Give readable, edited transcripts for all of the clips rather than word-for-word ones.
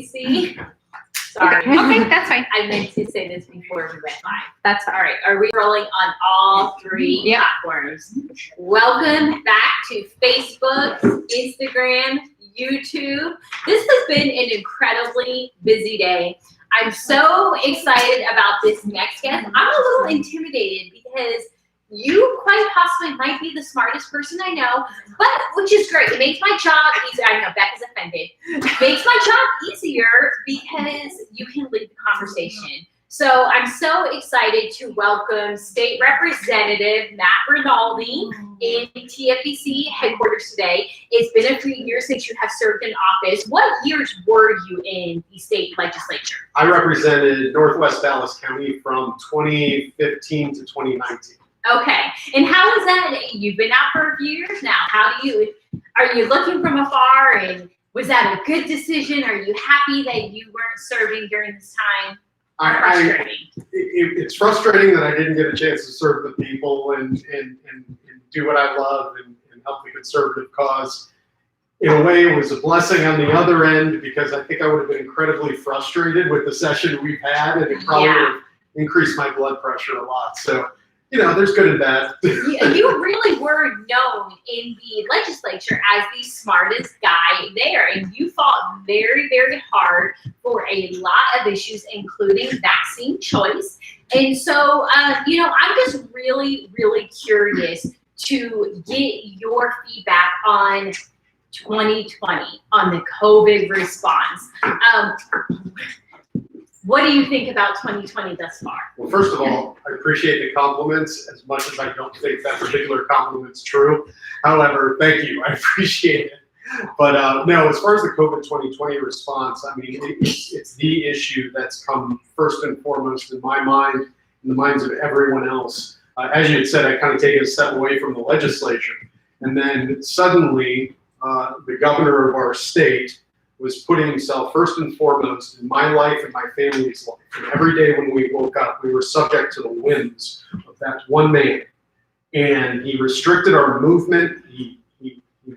See? Sorry. Okay, that's fine. I meant to say this before we went live. That's all right. Are we rolling on all three platforms? Welcome back to Facebook, Instagram, YouTube. This has been an incredibly busy day. I'm so excited about this next guest. I'm a little intimidated because you quite possibly might be the smartest person I know, but which is great. It makes my job easier. I know Becca's offended. It makes my job easier because you can lead the conversation. So I'm so excited to welcome State Representative Matt Rinaldi in TFBC headquarters today. It's been a few years since you have served in office. What years were you in the state legislature? I represented Northwest Dallas County from 2015 to 2019. Okay, and how is that? You've been out for a few years now. Are you looking from afar, and was that a good decision? Are you happy that you weren't serving during this time? It's frustrating that I didn't get a chance to serve the people and do what I love and help the conservative cause. In a way, it was a blessing on the other end because I think I would have been incredibly frustrated with the session we've had, and it probably would have increased my blood pressure a lot. So, you know, there's good and bad. You really were known in the legislature as the smartest guy there, and you fought very, very hard for a lot of issues, including vaccine choice. And so, you know, I'm just really, really curious to get your feedback on 2020, on the COVID response. What do you think about 2020 thus far? Well, first of all, I appreciate the compliments as much as I don't think that particular compliment's true. However, thank you. I appreciate it. But no, as far as the COVID 2020 response, I mean, it's the issue that's come first and foremost in my mind, in the minds of everyone else. As you had said, I kind of taken a step away from the legislature. And then suddenly, the governor of our state was putting himself first and foremost in my life and my family's life. And every day when we woke up, we were subject to the whims of that one man. And he restricted our movement. He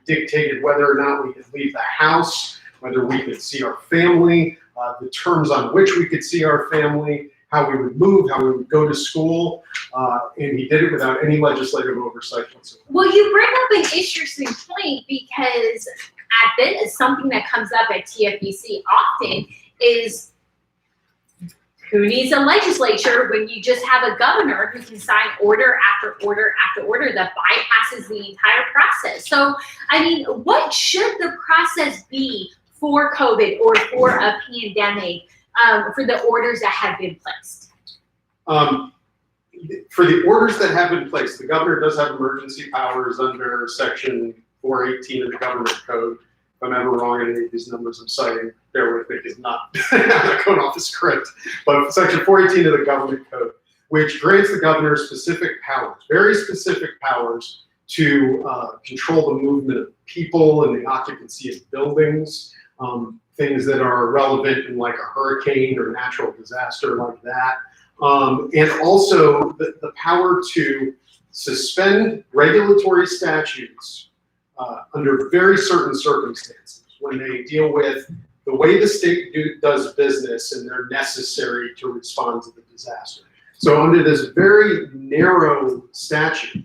dictated whether or not we could leave the house, whether we could see our family, the terms on which we could see our family, how we would move, how we would go to school. And he did it without any legislative oversight whatsoever. Well, you bring up an interesting point because something that comes up at TFBC often is who needs a legislature when you just have a governor who can sign order after order after order that bypasses the entire process. So, I mean, what should the process be for COVID or for a pandemic for the orders that have been placed? For the orders that have been placed, the governor does have emergency powers under Section 418 of the Government Code. If I'm ever wrong in any of these numbers I'm citing, bear with me, is not going off the script. But Section 418 of the Government Code, which grants the governor specific powers, very specific powers to control the movement of people and the occupancy of buildings, things that are relevant in like a hurricane or natural disaster like that. And also the power to suspend regulatory statutes under very certain circumstances when they deal with the way the state does business and they're necessary to respond to the disaster. So under this very narrow statute,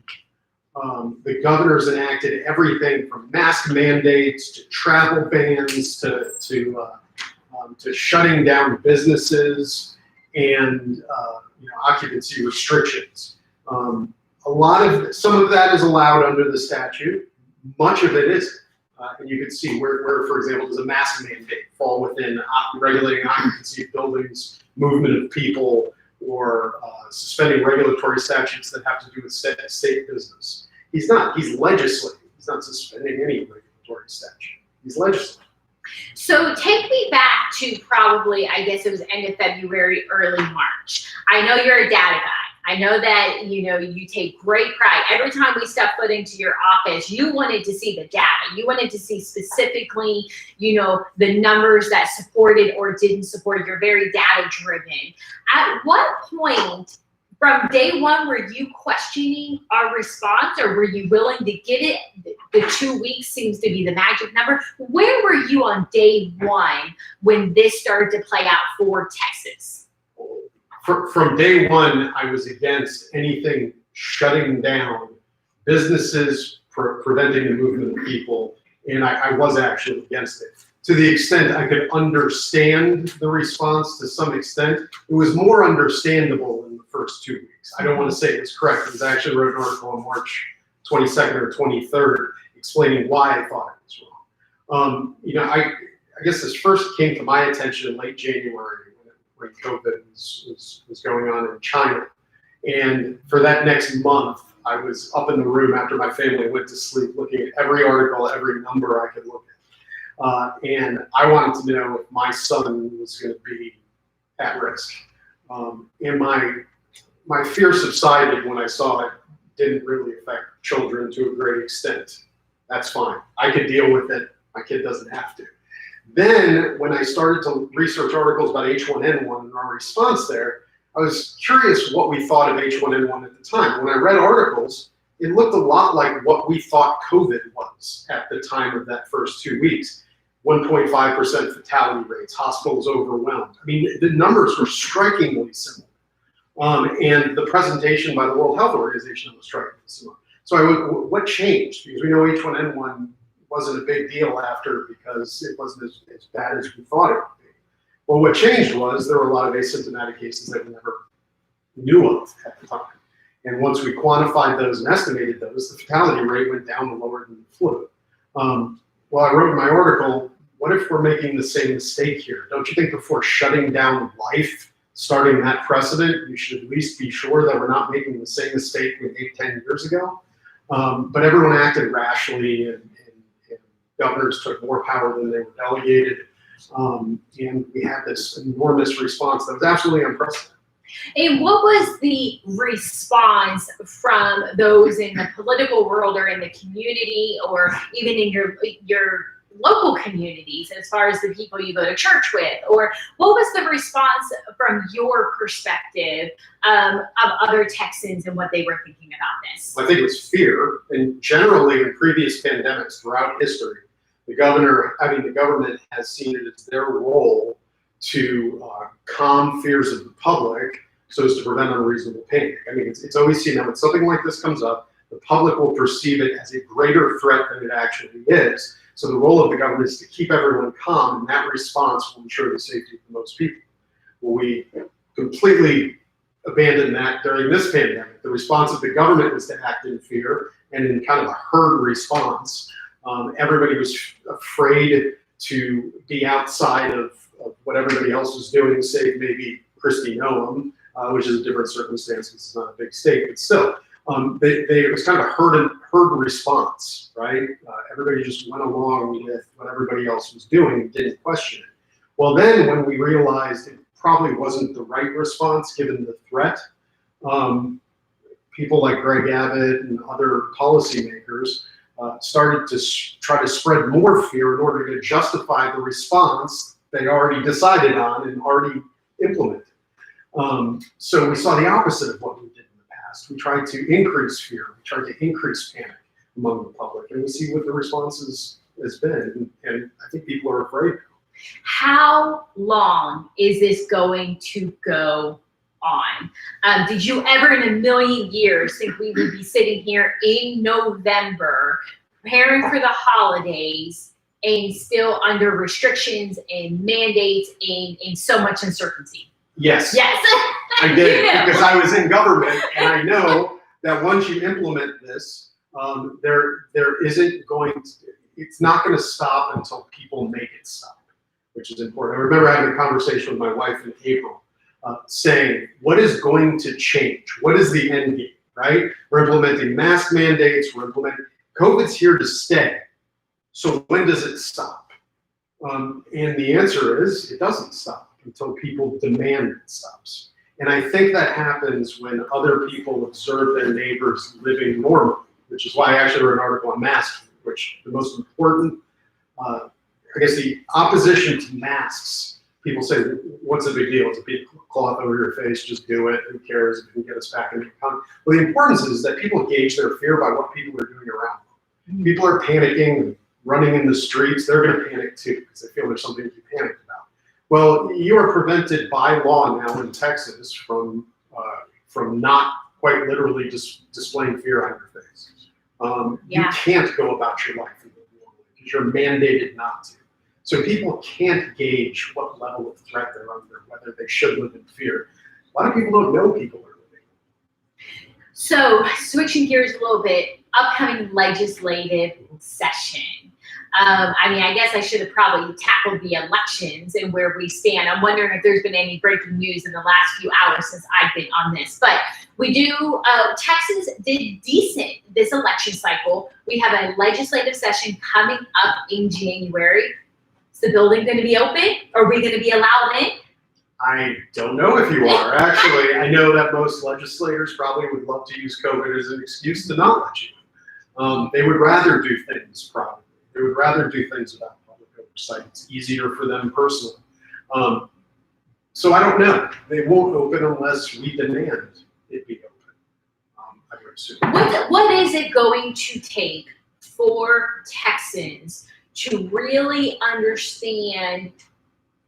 the governor's enacted everything from mask mandates to travel bans to shutting down businesses and occupancy restrictions. Some of that is allowed under the statute. Much of it isn't. And you can see where, for example, does a mask mandate fall within regulating occupancy of buildings, movement of people, or suspending regulatory statutes that have to do with state business. He's not. He's legislating. He's not suspending any regulatory statute. He's legislating. So take me back to probably, I guess it was end of February, early March. I know you're a data guy. I know that, you take great pride. Every time we step foot into your office, you wanted to see the data. You wanted to see specifically, the numbers that supported or didn't support. You're very data driven. At what point From day one, were you questioning our response, or were you willing to get it? The 2 weeks seems to be the magic number. Where were you on day one when this started to play out for Texas? From day one, I was against anything shutting down businesses, preventing the movement of people, and I was actually against it. To the extent I could understand the response to some extent, it was more understandable in the first 2 weeks. I don't want to say it was correct, because I actually wrote an article on March 22nd or 23rd explaining why I thought it was wrong. I guess this first came to my attention in late January when COVID was going on in China. And for that next month, I was up in the room after my family went to sleep looking at every article, every number I could look at. And I wanted to know if my son was going to be at risk. And my fear subsided when I saw it didn't really affect children to a great extent. That's fine. I could deal with it. My kid doesn't have to. Then when I started to research articles about H1N1 and our response there, I was curious what we thought of H1N1 at the time. When I read articles, it looked a lot like what we thought COVID was at the time of that first 2 weeks. 1.5% fatality rates, hospitals overwhelmed. I mean, the numbers were strikingly similar. And the presentation by the World Health Organization was strikingly similar. So what changed? Because we know H1N1 wasn't a big deal after, because it wasn't as bad as we thought it would be. Well, what changed was there were a lot of asymptomatic cases that we never knew of at the time. And once we quantified those and estimated those, the fatality rate went down to lower than the flu. Well, I wrote in my article, what if we're making the same mistake here? Don't you think before shutting down life, starting that precedent, we should at least be sure that we're not making the same mistake we made 10 years ago? But everyone acted rashly, and governors took more power than they were delegated. And we had this enormous response that was absolutely unprecedented. And what was the response from those in the political world or in the community, or even in your local communities, as far as the people you go to church with? Or what was the response from your perspective of other Texans and what they were thinking about this? I think it was fear, and generally in previous pandemics throughout history, the government has seen it as their role to calm fears of the public so as to prevent unreasonable panic. I mean, it's always seen that when something like this comes up, the public will perceive it as a greater threat than it actually is. So the role of the government is to keep everyone calm, and that response will ensure the safety of most people. Well, we completely abandoned that during this pandemic. The response of the government was to act in fear and in kind of a herd response. Everybody was afraid to be outside of what everybody else was doing, save maybe Kristi Noem, which is a different circumstance because it's not a big state, but still. It was kind of a herd response, right? Everybody just went along with what everybody else was doing and didn't question it. Well, then when we realized it probably wasn't the right response given the threat, people like Greg Abbott and other policymakers started to try to spread more fear in order to justify the response they already decided on and already implemented. So we saw the opposite of what we did in the past. We tried to increase fear. We tried to increase panic among the public, and we see what the response has been. And I think people are afraid now. How long is this going to go on? Did you ever in a million years think we would be sitting here in November preparing for the holidays and still under restrictions and mandates and so much uncertainty? Yes. Yes. I did, because I was in government, and I know that once you implement this, there isn't going to, it's not going to stop until people make it stop, which is important. I remember having a conversation with my wife in April, saying, what is going to change? What is the end game, right? We're implementing mask mandates, COVID's here to stay. So when does it stop? And the answer is, it doesn't stop until people demand it stops. And I think that happens when other people observe their neighbors living normally, which is why I actually wrote an article on masks, which the most important, I guess the opposition to masks, people say, what's the big deal? It's a big cloth over your face, just do it. Who cares if it can get us back into the economy? Well, the importance is that people gauge their fear by what people are doing around them. People are panicking and running in the streets. They're going to panic too because they feel there's something to be panicked about. Well, you are prevented by law now in Texas from not quite literally just displaying fear on your face. You can't go about your life in the normal because you're mandated not to. So people can't gauge what level of threat they're under, whether they should live in fear. A lot of people don't know people are living. So switching gears a little bit, upcoming legislative session. I mean, I guess I should have probably tackled the elections and where we stand. I'm wondering if there's been any breaking news in the last few hours since I've been on this. But we do, Texas did decent this election cycle. We have a legislative session coming up in January. Is the building going to be open? Are we going to be allowed in? I don't know if you are. Actually, I know that most legislators probably would love to use COVID as an excuse to not let you in. They would rather do things probably. They would rather do things without public oversight. It's easier for them personally. So I don't know. They won't open unless we demand it be open. I would assume. What is it going to take for Texans to really understand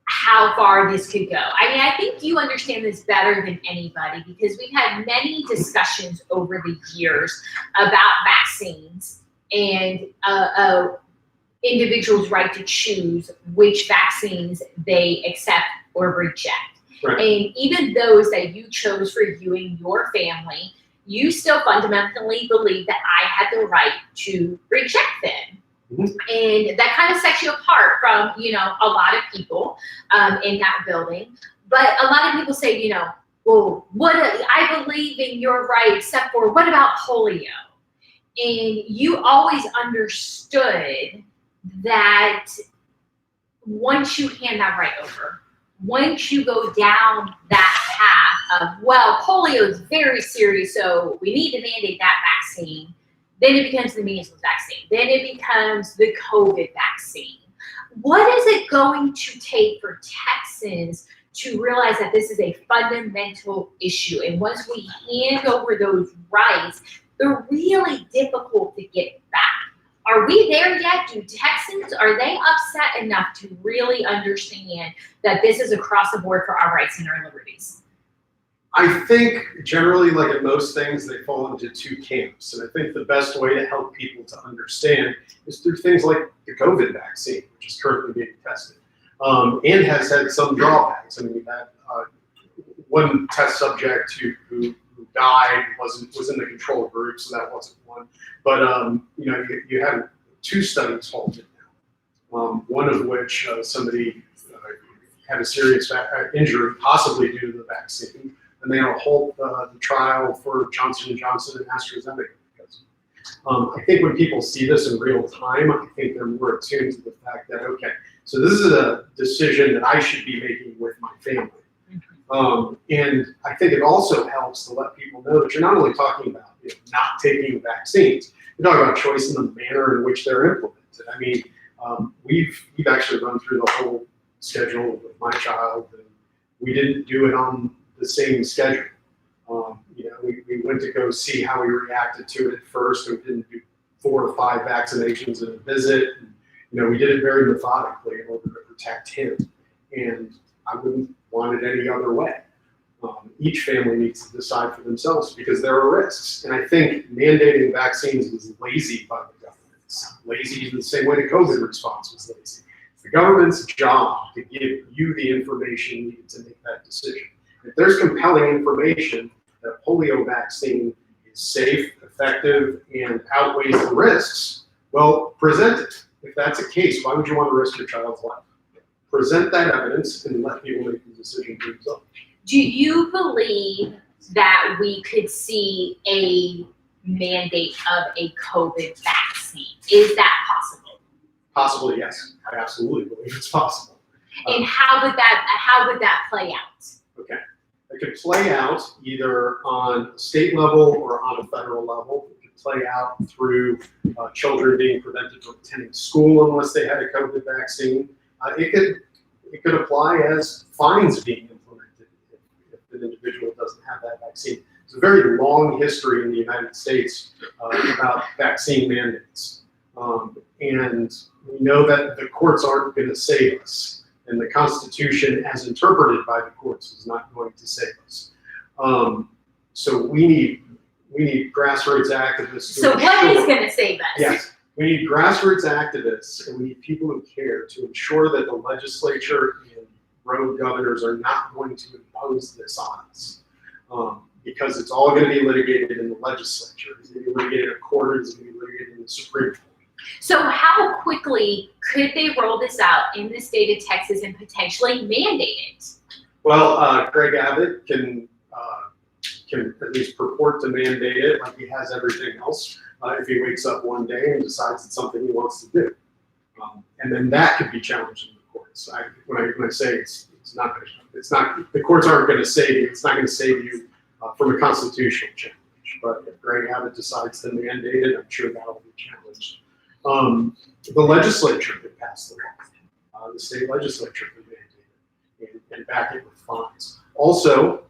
how far this could go? I mean, I think you understand this better than anybody because we've had many discussions over the years about vaccines and individuals' right to choose which vaccines they accept or reject. Right. And even those that you chose for you and your family, you still fundamentally believe that I had the right to reject them. Mm-hmm. And that kind of sets you apart from, a lot of people in that building. But a lot of people say, well, I believe in your right, except for what about polio? And you always understood that once you hand that right over, once you go down that path of, well, polio is very serious, so we need to mandate that vaccine, then it becomes the measles vaccine, then it becomes the COVID vaccine. What is it going to take for Texans to realize that this is a fundamental issue? And once we hand over those rights, they're really difficult to get back. Are we there yet? Do Texans, are they upset enough to really understand that this is across the board for our rights and our liberties? I think generally, like in most things, they fall into two camps. And I think the best way to help people to understand is through things like the COVID vaccine, which is currently being tested, and has had some drawbacks. I mean, we've had one test subject who died was in the control group, so that wasn't one. But you had two studies halted now. One of which somebody had a serious injury, possibly due to the vaccine, and they halt the trial for Johnson & Johnson and AstraZeneca. Because I think when people see this in real time, I think they're more attuned to the fact that, okay, so this is a decision that I should be making with my family. And I think it also helps to let people know that you're not only talking about not taking vaccines, you're talking about choice in the manner in which they're implemented. I mean, we've actually run through the whole schedule with my child, and we didn't do it on the same schedule. We went to go see how he reacted to it at first, and we didn't do 4 or 5 vaccinations in a visit. And, we did it very methodically in order to protect him. And I wouldn't want it any other way. Each family needs to decide for themselves because there are risks. And I think mandating vaccines was lazy by the government. It's lazy in the same way the COVID response was lazy. It's the government's job to give you the information needed to make that decision. If there's compelling information that a polio vaccine is safe, effective, and outweighs the risks, well, present it. If that's the case, why would you want to risk your child's life? Present that evidence and let people make the decision for themselves. Do you believe that we could see a mandate of a COVID vaccine? Is that possible? Possibly, yes. I absolutely believe it's possible. And how would that play out? Okay. It could play out either on a state level or on a federal level. It could play out through children being prevented from attending school unless they had a COVID vaccine. It it could apply as fines being implemented if an individual doesn't have that vaccine. There's a very long history in the United States about vaccine mandates. And we know that the courts aren't going to save us. And the Constitution, as interpreted by the courts, is not going to save us. So we need grassroots activists. So what is going to save us? Yes, we need grassroots activists, and we need people who care to ensure that the legislature and rogue governors are not going to impose this on us. Because it's all going to be litigated in the legislature. It's going to be litigated in court. It's going to be litigated in the Supreme Court. So how quickly could they roll this out in the state of Texas and potentially mandate it? Well, Greg Abbott can at least purport to mandate it like he has everything else if he wakes up one day and decides it's something he wants to do. And then that could be challenged in the courts. When I say it's not the courts aren't going to save you. It's not going to save you from a constitutional challenge. But if Greg Abbott decides to mandate it, I'm sure that'll be challenged. The legislature could pass the law. The state legislature could mandate it and back it with fines. Also,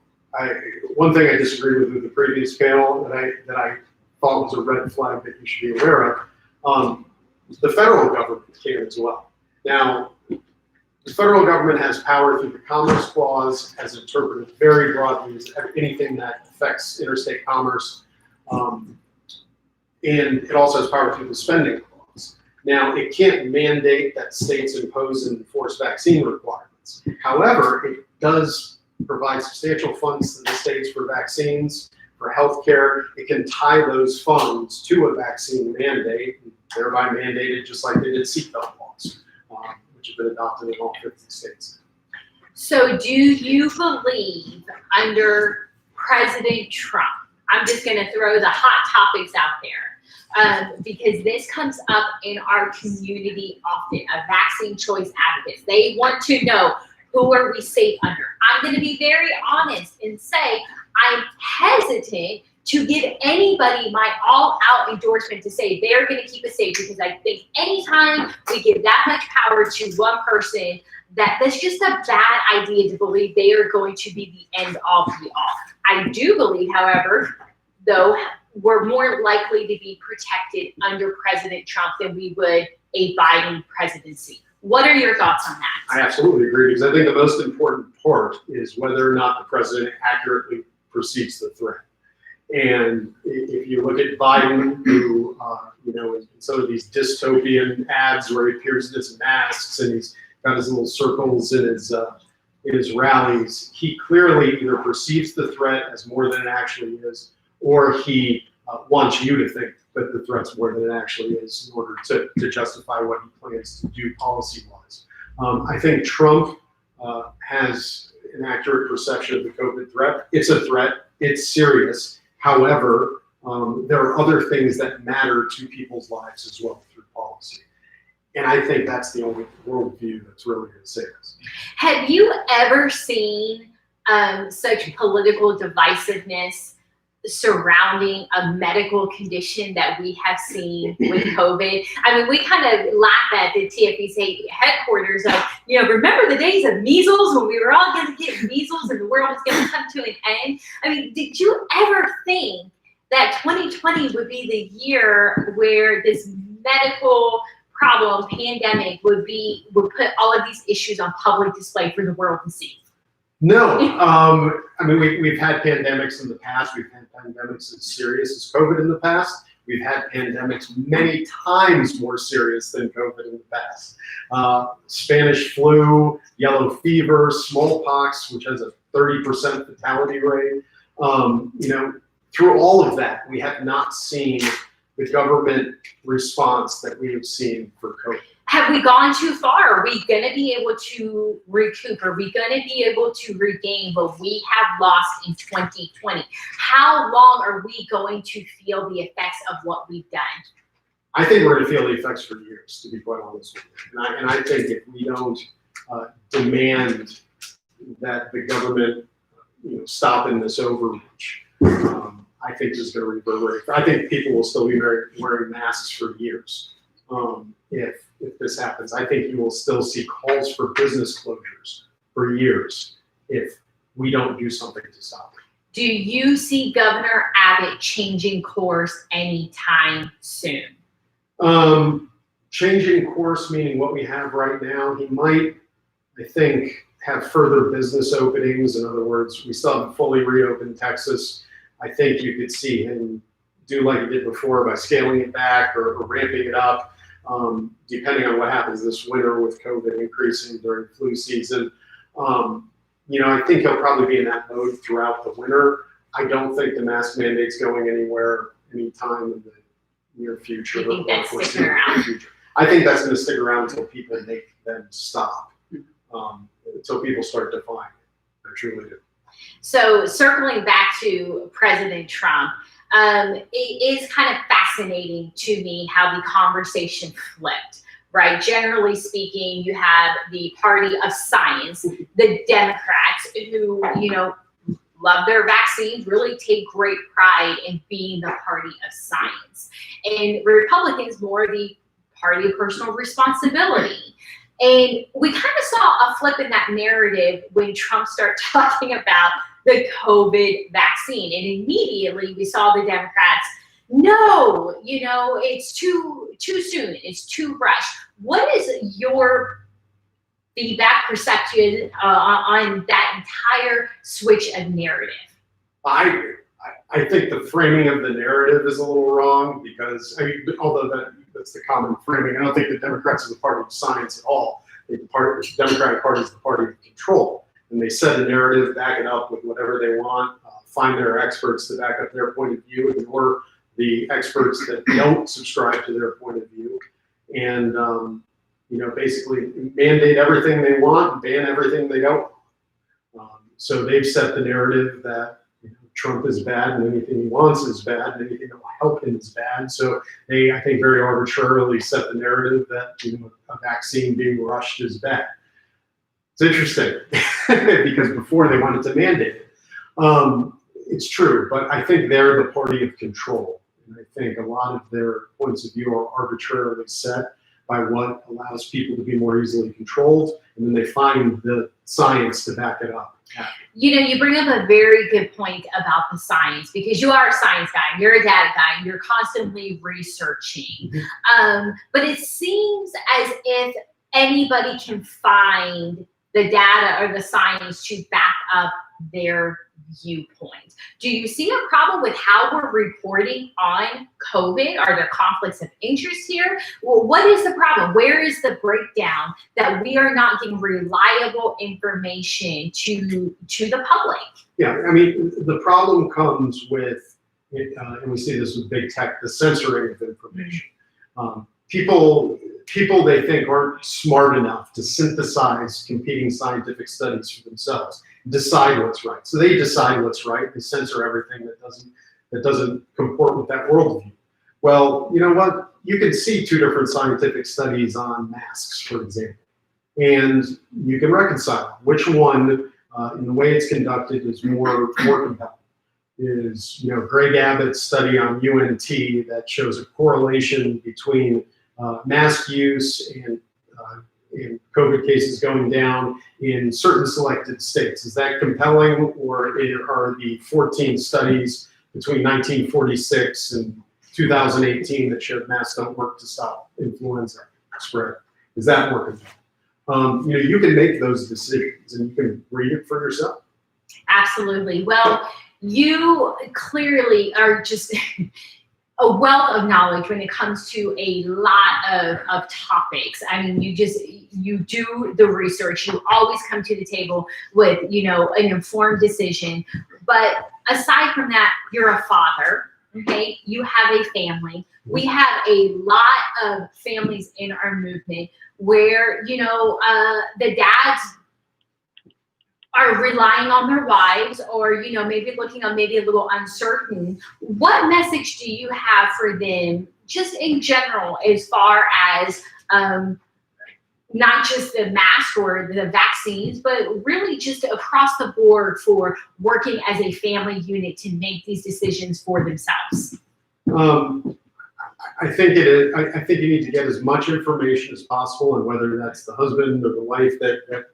one thing I disagree with the previous panel that I thought was a red flag that you should be aware of. The federal government can as well. Now, the federal government has power through the Commerce Clause, as interpreted very broadly as anything that affects interstate commerce. And it also has power through the Spending Clause. Now, it can't mandate that states impose and enforce vaccine requirements. However, it does provide substantial funds to the states for vaccines, for healthcare. It can tie those funds to a vaccine mandate, and thereby mandate it just like they did seatbelt laws, which have been adopted in all 50 states. So do you believe under President Trump, I'm just going to throw the hot topics out there, because this comes up in our community often, of vaccine choice advocates. They want to know, who are we safe under? I'm going to be very honest and say I'm hesitant to give anybody my all-out endorsement to say they're going to keep us safe, because I think anytime we give that much power to one person, that's just a bad idea to believe they are going to be the end all be all. I do believe, however, though, we're more likely to be protected under President Trump than we would a Biden presidency. What are your thoughts on that? I absolutely agree, because I think the most important part is whether or not the president accurately perceives the threat. And if you look at Biden, who, in some of these dystopian ads where he appears in his masks and he's got his little circles in his rallies, he clearly either perceives the threat as more than it actually is, or he wants you to think that the threat's more than it actually is in order to justify what he plans to do policy-wise. I think Trump has an accurate perception of the COVID threat. It's a threat. It's serious. However, there are other things that matter to people's lives as well through policy. And I think that's the only worldview that's really going to save us. Have you ever seen such political divisiveness surrounding a medical condition that we have seen with COVID? I mean, we kind of laugh at the TFEC headquarters of, remember the days of measles when we were all going to get measles and the world was going to come to an end? I mean, did you ever think that 2020 would be the year where this medical problem, pandemic, would put all of these issues on public display for the world to see? No, I mean, we've had pandemics in the past. We've had pandemics as serious as COVID in the past. We've had pandemics many times more serious than COVID in the past. Spanish flu, yellow fever, smallpox, which has a 30% fatality rate. Through all of that, we have not seen the government response that we have seen for COVID. Have we gone too far? Are we going to be able to recoup? Are we going to be able to regain what we have lost in 2020? How long are we going to feel the effects of what we've done? I think we're going to feel the effects for years, to be quite honest with you. And I think if we don't demand that the government stop in this overreach, I think this is going to reverberate. I think people will still be wearing masks for years. if this happens. I think you will still see calls for business closures for years if we don't do something to stop it. Do you see Governor Abbott changing course anytime soon? Changing course, meaning what we have right now, he might, I think, have further business openings. In other words, we still haven't fully reopened Texas. I think you could see him do like he did before by scaling it back or ramping it up, depending on what happens this winter with COVID increasing during flu season. I think he'll probably be in that mode throughout the winter. I don't think the mask mandate's going anywhere anytime in the near future. You think that's sticking around? I think that's going to stick around until people make them stop, until people start defying it. I truly do. So circling back to President Trump, it is kind of fascinating to me how the conversation flipped, right? Generally speaking, you have the party of science, the Democrats who, love their vaccines, really take great pride in being the party of science. And Republicans more the party of personal responsibility. And we kind of saw a flip in that narrative when Trump started talking about the COVID vaccine. And immediately we saw the Democrats, no, it's too soon, it's too rushed. What is your feedback, perception on that entire switch of narrative? I think the framing of the narrative is a little wrong because, although that's the common framing, I don't think the Democrats are the party of science at all. I think the Democratic Party is the party of control. And they set a narrative, back it up with whatever they want, find their experts to back up their point of view, ignore the experts that don't subscribe to their point of view, and basically mandate everything they want and ban everything they don't. So they've set the narrative that Trump is bad and anything he wants is bad and anything that will help him is bad. So they, I think, very arbitrarily set the narrative that a vaccine being rushed is bad. It's interesting because before they wanted to mandate it. It's true, but I think they're the party of control. And I think a lot of their points of view are arbitrarily set by what allows people to be more easily controlled, and then they find the science to back it up. You bring up a very good point about the science because you are a science guy, you're a data guy, you're constantly researching. But it seems as if anybody can find the data or the science to back up their viewpoint. Do you see a problem with how we're reporting on COVID? Are there conflicts of interest here? Well, what is the problem? Where is the breakdown that we are not getting reliable information to the public? Yeah, the problem comes with, and we see this with big tech, the censoring of information. People they think aren't smart enough to synthesize competing scientific studies for themselves, decide what's right. So they decide what's right. They censor everything that doesn't comport with that worldview. Well, you know what? You can see two different scientific studies on masks, for example, and you can reconcile which one, in the way it's conducted, is more compelling. Is Greg Abbott's study on UNT that shows a correlation between mask use and COVID cases going down in certain selected states. Is that compelling, or are the 14 studies between 1946 and 2018 that showed masks don't work to stop influenza spread? Is that more compelling? You can make those decisions and you can read it for yourself. Absolutely. Well, you clearly are just a wealth of knowledge when it comes to a lot of topics. You do the research. You always come to the table with, an informed decision. But aside from that, you're a father, okay? You have a family. We have a lot of families in our movement where, the dads are relying on their wives, or maybe looking on maybe a little uncertain. What message do you have for them, just in general, as far as not just the mask or the vaccines, but really just across the board for working as a family unit to make these decisions for themselves? I think it is. I think you need to get as much information as possible, and whether that's the husband or the wife that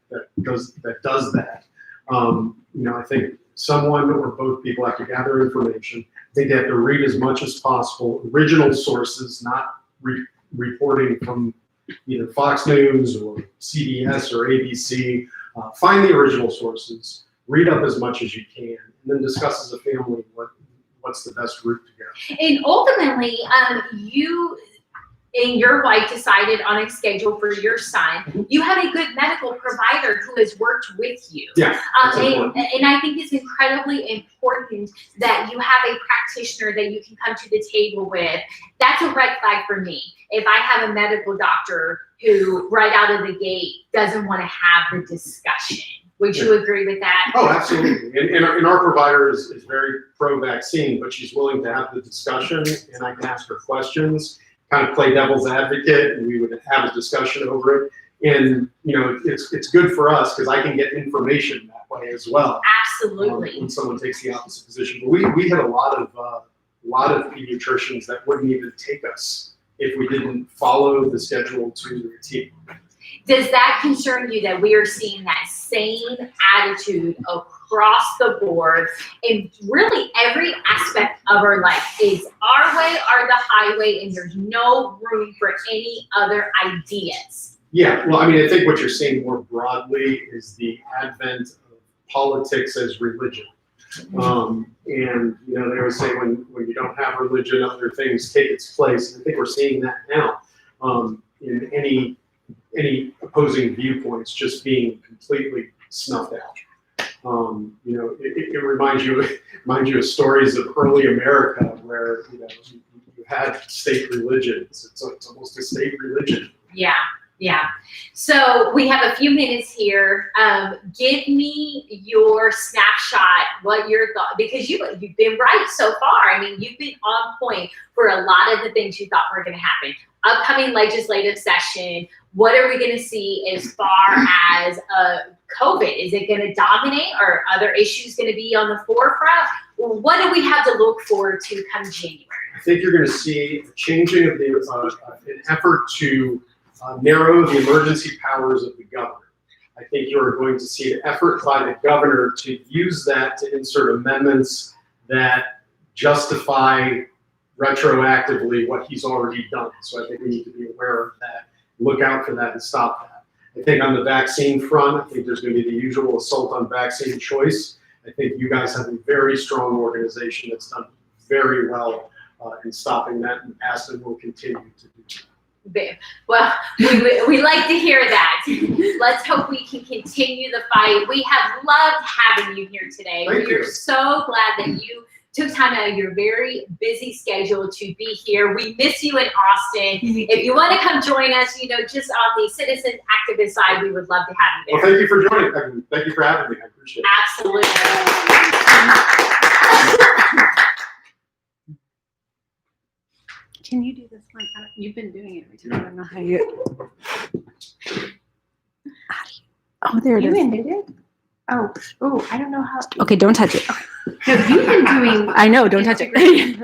does that. I think someone or both people have to gather information. I think they have to read as much as possible, original sources, not reporting from either Fox News or CBS or ABC. Find the original sources, read up as much as you can, and then discuss as a family what's the best route to go. And ultimately, you and your wife decided on a schedule for your son. Mm-hmm. You have a good medical provider who has worked with you. Yeah, and I think it's incredibly important that you have a practitioner that you can come to the table with. That's a red flag for me. If I have a medical doctor who right out of the gate doesn't want to have the discussion. Would you agree with that? Oh, absolutely. And our provider is very pro-vaccine, but she's willing to have the discussion, and I can ask her questions, kind of play devil's advocate, and we would have a discussion over it. And it's good for us because I can get information that way as well. Absolutely. When someone takes the opposite position, but we had a lot of pediatricians that wouldn't even take us if we didn't follow the schedule to the T. Does that concern you that we are seeing that same attitude across the board in really every aspect of our life? Is our way or the highway, and there's no room for any other ideas? Yeah, well, I mean, I think what you're seeing more broadly is the advent of politics as religion. And they always say when you don't have religion, other things take its place. And I think we're seeing that now in any opposing viewpoints just being completely snuffed out. It reminds you of stories of early America where you had state religions. It's almost a state religion. Yeah. So we have a few minutes here. Give me your snapshot, what your thought, because you've been right so far. I mean, you've been on point for a lot of the things you thought were going to happen. Upcoming legislative session, what are we going to see as far as COVID? Is it going to dominate, or other issues going to be on the forefront? What do we have to look forward to come January? I think you're going to see a changing of an effort to narrow the emergency powers of the governor. I think you're going to see an effort by the governor to use that to insert amendments that justify retroactively what he's already done. So I think we need to be aware of that, look out for that and stop that. I think on the vaccine front, I think there's going to be the usual assault on vaccine choice. I think you guys have a very strong organization that's done very well in stopping that in the past and will continue to do that. Well, we like to hear that. Let's hope we can continue the fight. We have loved having you here today. Thank you. We're so glad that you took time out of your very busy schedule to be here. We miss you in Austin. If you want to come join us, just on the citizen activist side, we would love to have you there. Well, thank you for joining. Thank you for having me. I appreciate it. Absolutely. Can you do this one? You've been doing it every time. I don't know how you. Oh, there it is. You ended it? Oh, I don't know how. Okay, don't touch it. No, you've been doing. I know, don't touch it.